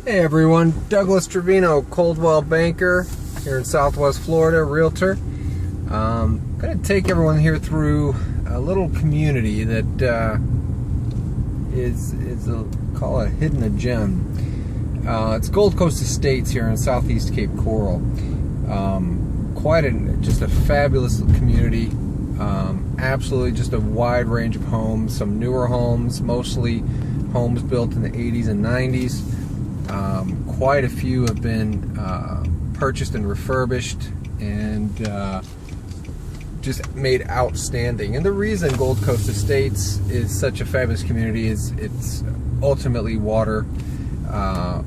Hey everyone, Douglas Trevino, Coldwell banker here in Southwest Florida, Realtor. I'm going to take everyone here through a little community that call a hidden gem. It's Gold Coast Estates here in Southeast Cape Coral. Just a fabulous community. Absolutely just a wide range of homes, some newer homes, mostly homes built in the 80s and 90s. Quite a few have been purchased and refurbished and just made outstanding. And the reason Gold Coast Estates is such a fabulous community is it's ultimately water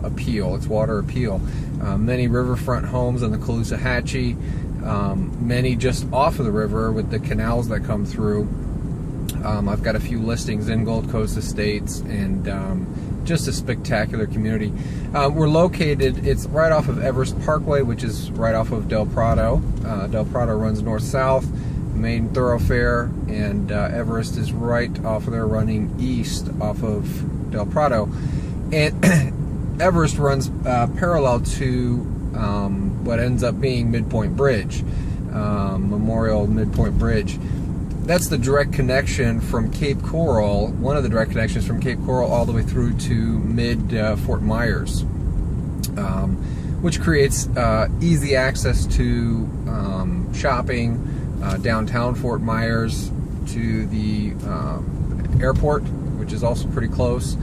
appeal. It's water appeal. Many riverfront homes on the Caloosahatchee, many just off of the river with the canals that come through. I've got a few listings in Gold Coast Estates, and just a spectacular community. We're located, it's right off of Everest Parkway, which is right off of Del Prado. Del Prado runs north-south, main thoroughfare, and Everest is right off of there running east off of Del Prado. And Everest runs parallel to what ends up being Midpoint Bridge, Memorial Midpoint Bridge. That's the direct connection from Cape Coral, one of the direct connections from Cape Coral all the way through to mid-Fort Myers, which creates easy access to shopping, downtown Fort Myers, to the airport, which is also pretty close.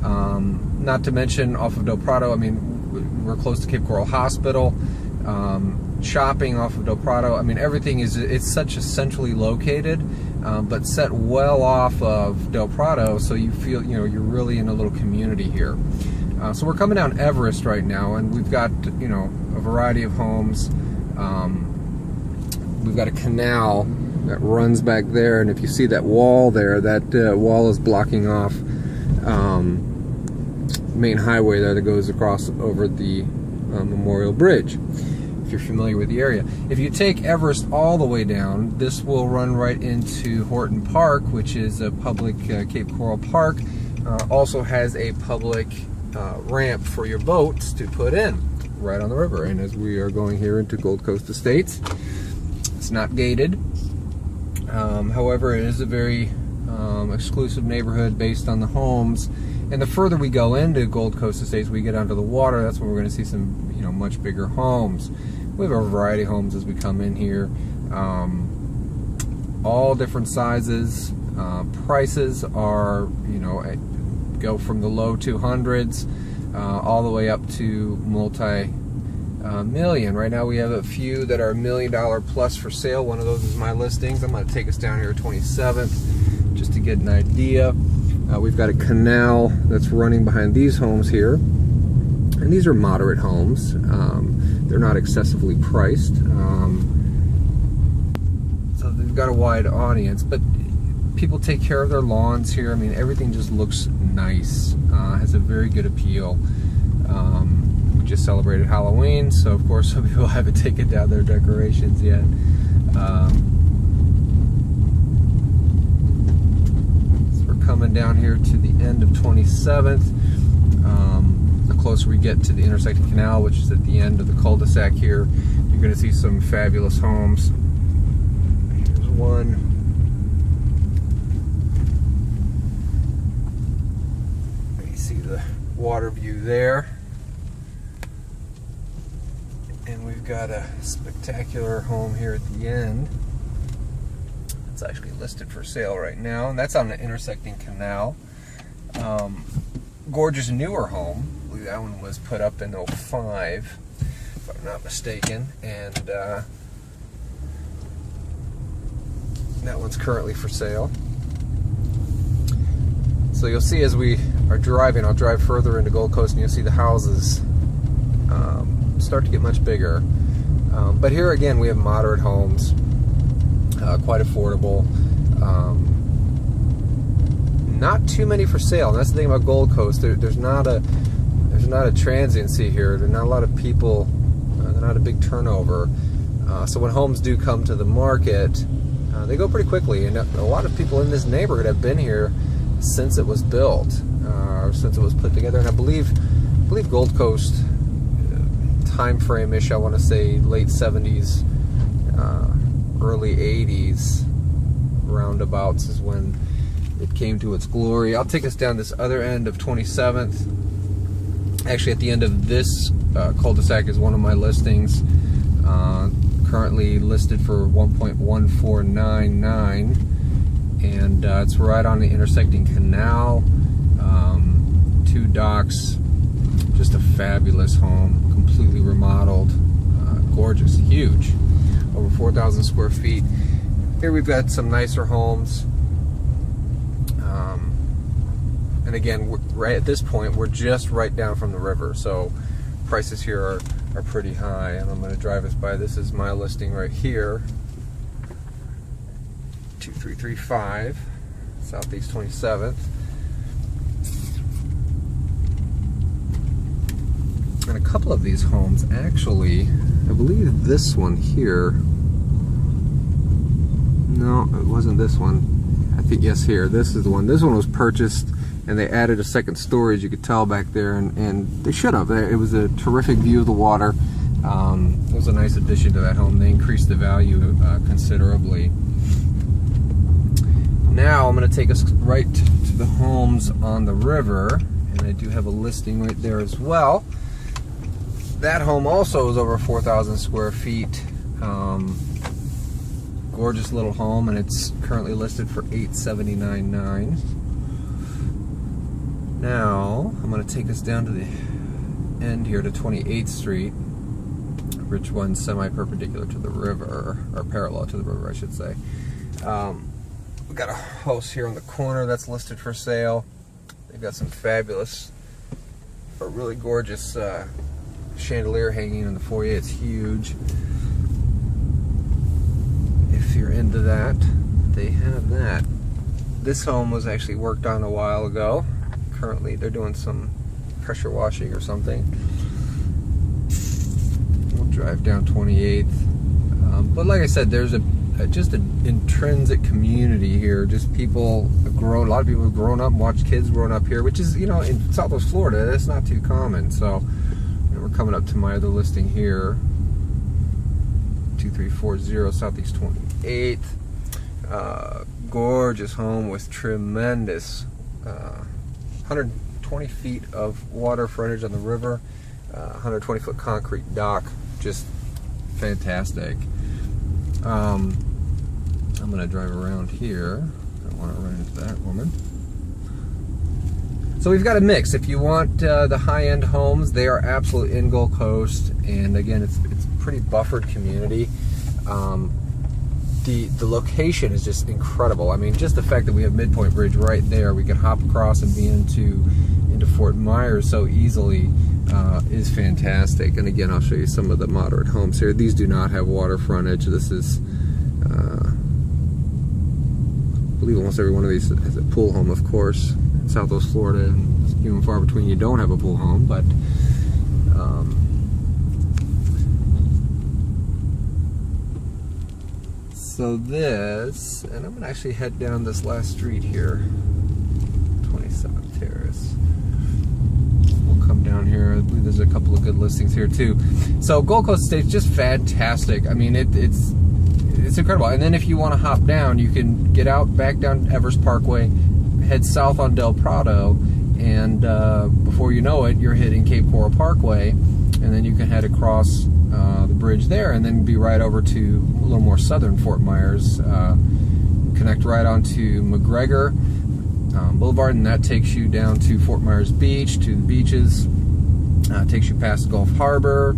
Not to mention off of Del Prado, I mean, we're close to Cape Coral Hospital. Shopping off of Del Prado, I mean, everything it's such a centrally located, but set well off of Del Prado, so you feel, you're really in a little community here. So we're coming down Everest right now, and we've got, a variety of homes. We've got a canal that runs back there, and if you see that wall there, that wall is blocking off main highway there that goes across over the Memorial Bridge. If you're familiar with the area. If you take Everest all the way down, this will run right into Horton Park, which is a public Cape Coral park. Also has a public ramp for your boats to put in right on the river. And as we are going here into Gold Coast Estates, it's not gated. However, it is a very exclusive neighborhood based on the homes. And the further we go into Gold Coast Estates, we get onto the water, that's when we're going to see some much bigger homes. We have a variety of homes as we come in here, all different sizes. Prices are, go from the low 200s all the way up to multi-million. Right now we have a few that are $1 million plus for sale. One of those is my listings. I'm going to take us down here 27th just to get an idea. We've got a canal that's running behind these homes here. And these are moderate homes. They're not excessively priced. So they've got a wide audience, but people take care of their lawns here. I mean, everything just looks nice. Has a very good appeal. We just celebrated Halloween, so of course some people haven't taken down their decorations yet. So we're coming down here to the end of 27th. The closer we get to the intersecting canal, which is at the end of the cul-de-sac here, you're going to see some fabulous homes. Here's one. You see the water view there. And we've got a spectacular home here at the end. It's actually listed for sale right now, and that's on the intersecting canal. Gorgeous newer home. I believe that one was put up in 05, if I'm not mistaken, and that one's currently for sale. So you'll see as we are driving, I'll drive further into Gold Coast, and you'll see the houses start to get much bigger. But here again, we have moderate homes, quite affordable. Not too many for sale, and that's the thing about Gold Coast. There's not a transiency here. There's not a lot of people. There's not a big turnover. So when homes do come to the market, they go pretty quickly. And a lot of people in this neighborhood have been here since it was built, or since it was put together. And I believe believe Gold Coast time frame-ish, I want to say late 70s, early 80s roundabouts is when it came to its glory. I'll take us down this other end of 27th. Actually, at the end of this cul-de-sac is one of my listings, currently listed for 1.1499, and it's right on the intersecting canal, 2 docks, just a fabulous home, completely remodeled, gorgeous, huge, over 4,000 square feet. Here we've got some nicer homes, and again, right at this point, we're just right down from the river, so prices here are pretty high. And I'm going to drive us by. This is my listing right here, 2335 Southeast 27th. And a couple of these homes, actually, I believe this one here, no, it wasn't this one. I think, yes, here, this is the one. This one was purchased, and they added a second story, as you could tell back there, and they should have. It was a terrific view of the water. It was a nice addition to that home. They increased the value considerably. Now I'm going to take us right to the homes on the river, and I do have a listing right there as well. That home also is over 4,000 square feet. Gorgeous little home, and it's currently listed for $879,900. Now I'm going to take us down to the end here to 28th Street, which one's semi-perpendicular to the river, or parallel to the river, I should say. We've got a house here on the corner that's listed for sale. They've got some fabulous, but really gorgeous chandelier hanging in the foyer. It's huge. If you're into that, they have that. This home was actually worked on a while ago. Currently they're doing some pressure washing or something. We'll drive down 28th. But like I said, there's just an intrinsic community here. Just people have grown, a lot of people have grown up and watched kids growing up here, which is, you know, in Southwest Florida, that's not too common. So, and we're coming up to my other listing here, 2340 Southeast 28th. Gorgeous home with tremendous 120 feet of water frontage on the river, 120 foot concrete dock, just fantastic. I'm going to drive around here. I don't want to run into that woman. So we've got a mix. If you want the high-end homes, they are absolutely in Gold Coast, and again, it's a pretty buffered community. The location is just incredible. I mean, just the fact that we have Midpoint Bridge right there, we can hop across and be into Fort Myers so easily, is fantastic. And again, I'll show you some of the moderate homes here. These do not have water frontage. This is, I believe almost every one of these has a pool home, of course. In Southwest Florida, it's few and far between you don't have a pool home, but so this, and I'm going to actually head down this last street here, 27th Terrace. We'll come down here. I believe there's a couple of good listings here too. So Gold Coast Estate's just fantastic. I mean, it's incredible. And then if you want to hop down, you can get out back down Evers Parkway, head south on Del Prado, and before you know it, you're hitting Cape Coral Parkway, and then you can head across the bridge there, and then be right over to a little more southern Fort Myers, connect right onto McGregor Boulevard, and that takes you down to Fort Myers Beach, to the beaches, takes you past Gulf Harbor.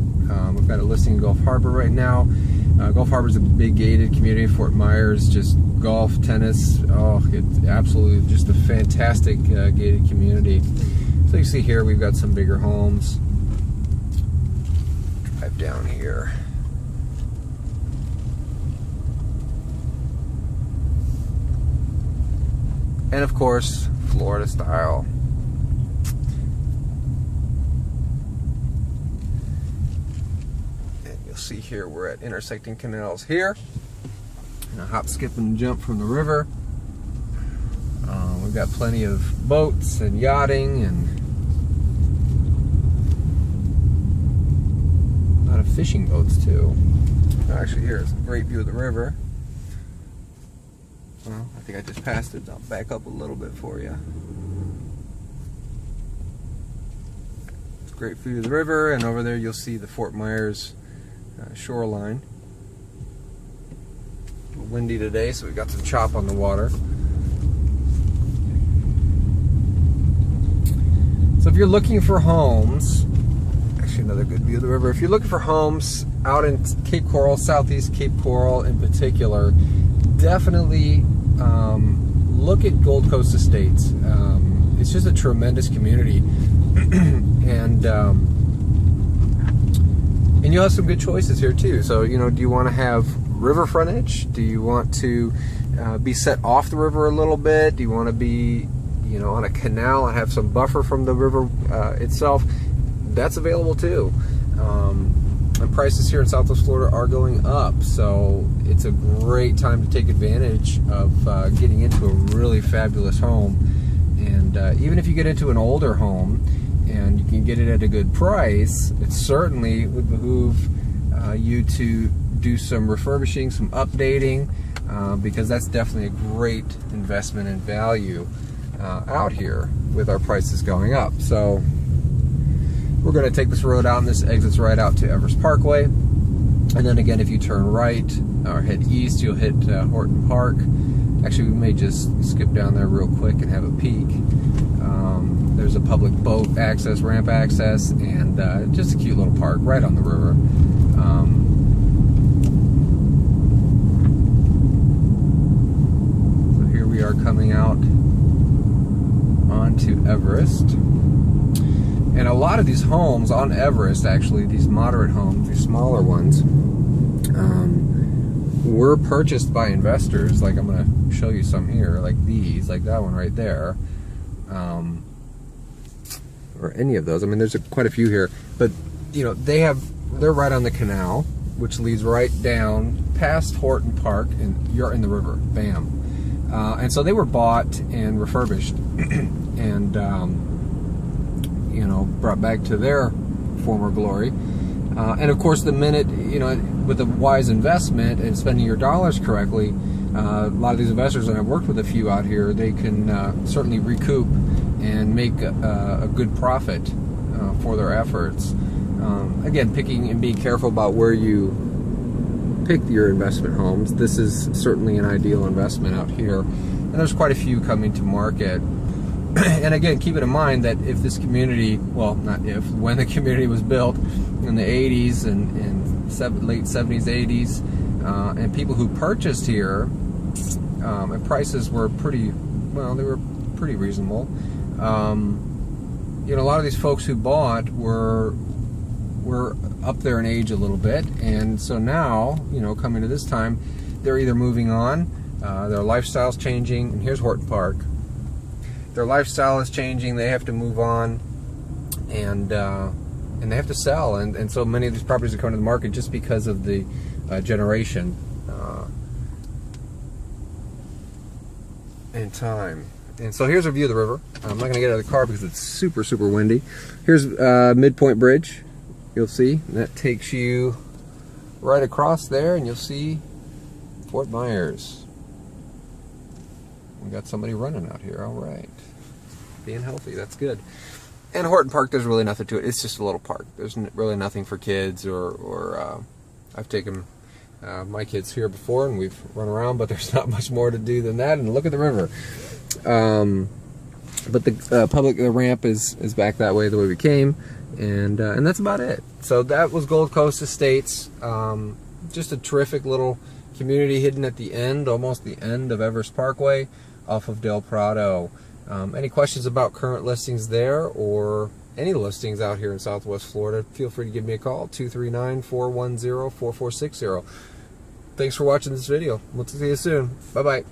We've got a listing in Gulf Harbor right now. Gulf Harbor is a big gated community. Fort Myers, just golf, tennis. Oh, it's absolutely just a fantastic gated community. So you see here, we've got some bigger homes. Drive down here. And of course, Florida style. And you'll see here, we're at intersecting canals here. And a hop, skip, and jump from the river. We've got plenty of boats and yachting and fishing boats too. Actually, here's a great view of the river. Well, I think I just passed it. I'll back up a little bit for you. It's a great view of the river, and over there you'll see the Fort Myers shoreline. A little windy today, so we got some chop on the water. So if you're looking for homes, actually another good view of the river. If you're looking for homes out in Cape Coral, southeast Cape Coral in particular, definitely look at Gold Coast Estates. It's just a tremendous community, and you'll have some good choices here too. So, you know, do you want to have river frontage? Do you want to be set off the river a little bit? Do you want to be, you know, on a canal and have some buffer from the river itself? That's available too. And prices here in Southwest Florida are going up, so it's a great time to take advantage of getting into a really fabulous home. And even if you get into an older home and you can get it at a good price, it certainly would behoove you to do some refurbishing, some updating, because that's definitely a great investment in value out here with our prices going up. So we're going to take this road out, and this exits right out to Everest Parkway. And then again, if you turn right or head east, you'll hit Horton Park. Actually, we may just skip down there real quick and have a peek. There's a public boat access, ramp access, and just a cute little park right on the river. So here we are coming out onto Everest. And a lot of these homes on Everest, actually, these moderate homes, these smaller ones, were purchased by investors. Like I'm going to show you some here, like these, like that one right there, or any of those. I mean, there's quite a few here, but you know, they're right on the canal, which leads right down past Horton Park, and you're in the river. Bam. And so they were bought and refurbished, and you know, brought back to their former glory. And of course, the minute, you know, with a wise investment and spending your dollars correctly, a lot of these investors, and I've worked with a few out here, they can certainly recoup and make a good profit for their efforts. Again, picking and being careful about where you pick your investment homes. This is certainly an ideal investment out here, and there's quite a few coming to market. And again, keep it in mind that if this community, well, not if, when the community was built in the 80s and late 70s, 80s, and people who purchased here, and prices were pretty, well, they were pretty reasonable. You know, a lot of these folks who bought were up there in age a little bit, and so now, you know, coming to this time, they're either moving on, their lifestyle's changing, and here's Horton Park. Their lifestyle is changing, they have to move on, and they have to sell, and so many of these properties are coming to the market just because of the generation and time. And so here's a view of the river. I'm not going to get out of the car because it's super, super windy. Here's Midpoint Bridge, you'll see, and that takes you right across there, and you'll see Fort Myers. We got somebody running out here, all right. Being healthy, that's good. And Horton Park, there's really nothing to it. It's just a little park. There's really nothing for kids, or I've taken my kids here before, and we've run around, but there's not much more to do than that. And look at the river. But the ramp is back that way, the way we came, and that's about it. So that was Gold Coast Estates. Just a terrific little community hidden at the end, almost the end of Everest Parkway, off of Del Prado. Any questions about current listings there, or any listings out here in Southwest Florida, feel free to give me a call, 239-410-4460. Thanks for watching this video. We'll see you soon. Bye-bye.